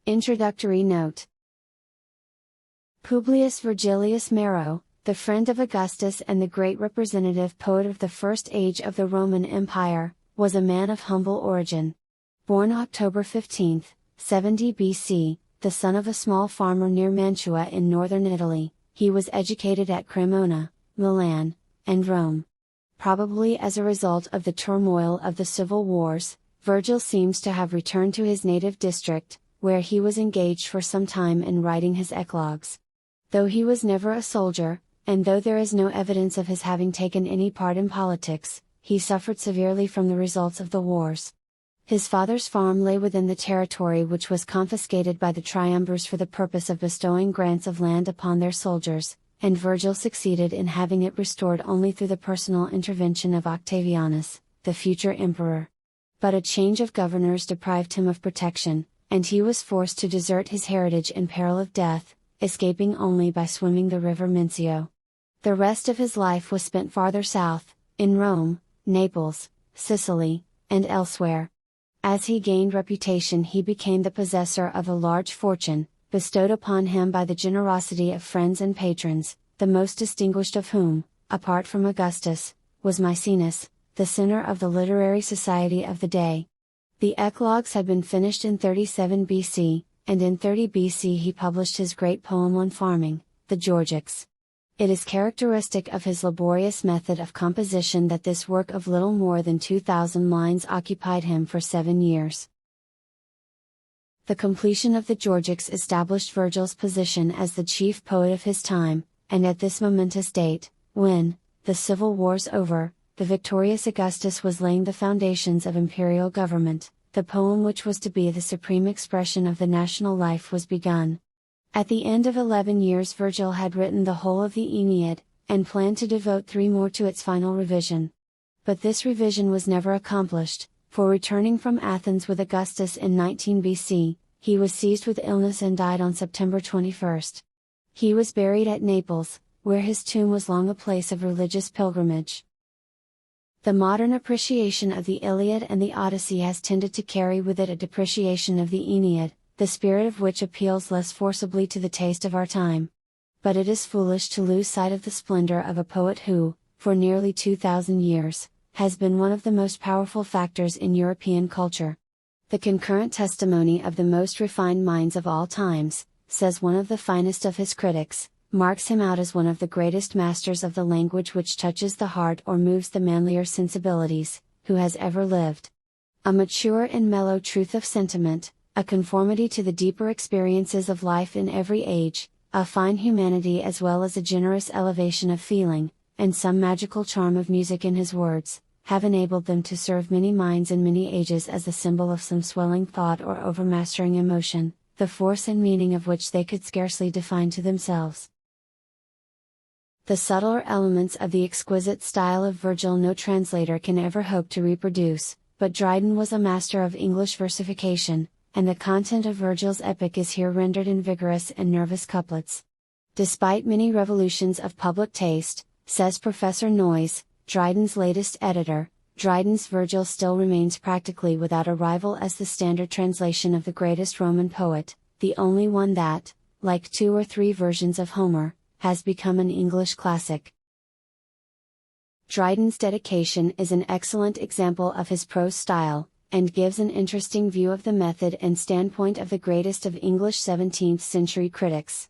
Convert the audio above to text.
Introductory note. Publius Virgilius Maro, the friend of Augustus and the great representative poet of the first age of the Roman Empire, was a man of humble origin. Born October 15, 70 BC, the son of a small farmer near Mantua in northern Italy, he was educated at Cremona, Milan, and Rome. Probably as a result of the turmoil of the civil wars, Virgil seems to have returned to his native district, where he was engaged for some time in writing his eclogues. Though he was never a soldier, and though there is no evidence of his having taken any part in politics, he suffered severely from the results of the wars. His father's farm lay within the territory which was confiscated by the triumvirs for the purpose of bestowing grants of land upon their soldiers, and Virgil succeeded in having it restored only through the personal intervention of Octavianus, the future emperor. But a change of governors deprived him of protection, and he was forced to desert his heritage in peril of death, escaping only by swimming the river Mincio. The rest of his life was spent farther south, in Rome, Naples, Sicily, and elsewhere. As he gained reputation, he became the possessor of a large fortune, bestowed upon him by the generosity of friends and patrons, the most distinguished of whom, apart from Augustus, was Maecenas, the center of the literary society of the day. The eclogues had been finished in 37 BC, and in 30 BC he published his great poem on farming, the Georgics. It is characteristic of his laborious method of composition that this work of little more than 2,000 lines occupied him for 7 years. The completion of the Georgics established Virgil's position as the chief poet of his time, and at this momentous date, when, the civil wars over, the victorious Augustus was laying the foundations of imperial government, the poem which was to be the supreme expression of the national life was begun. At the end of 11 years Virgil had written the whole of the Aeneid, and planned to devote 3 more to its final revision. But this revision was never accomplished, for returning from Athens with Augustus in 19 BC, he was seized with illness and died on September 21. He was buried at Naples, where his tomb was long a place of religious pilgrimage. The modern appreciation of the Iliad and the Odyssey has tended to carry with it a depreciation of the Aeneid, the spirit of which appeals less forcibly to the taste of our time. But it is foolish to lose sight of the splendor of a poet who, for nearly 2,000 years, has been one of the most powerful factors in European culture. The concurrent testimony of the most refined minds of all times, says one of the finest of his critics, marks him out as one of the greatest masters of the language which touches the heart or moves the manlier sensibilities, who has ever lived. A mature and mellow truth of sentiment, a conformity to the deeper experiences of life in every age, a fine humanity as well as a generous elevation of feeling, and some magical charm of music in his words, have enabled them to serve many minds in many ages as the symbol of some swelling thought or overmastering emotion, the force and meaning of which they could scarcely define to themselves. The subtler elements of the exquisite style of Virgil no translator can ever hope to reproduce, but Dryden was a master of English versification, and the content of Virgil's epic is here rendered in vigorous and nervous couplets. Despite many revolutions of public taste, says Professor Noyes, Dryden's latest editor, Dryden's Virgil still remains practically without a rival as the standard translation of the greatest Roman poet, the only one that, like 2 or 3 versions of Homer, has become an English classic. Dryden's dedication is an excellent example of his prose style, and gives an interesting view of the method and standpoint of the greatest of English 17th-century critics.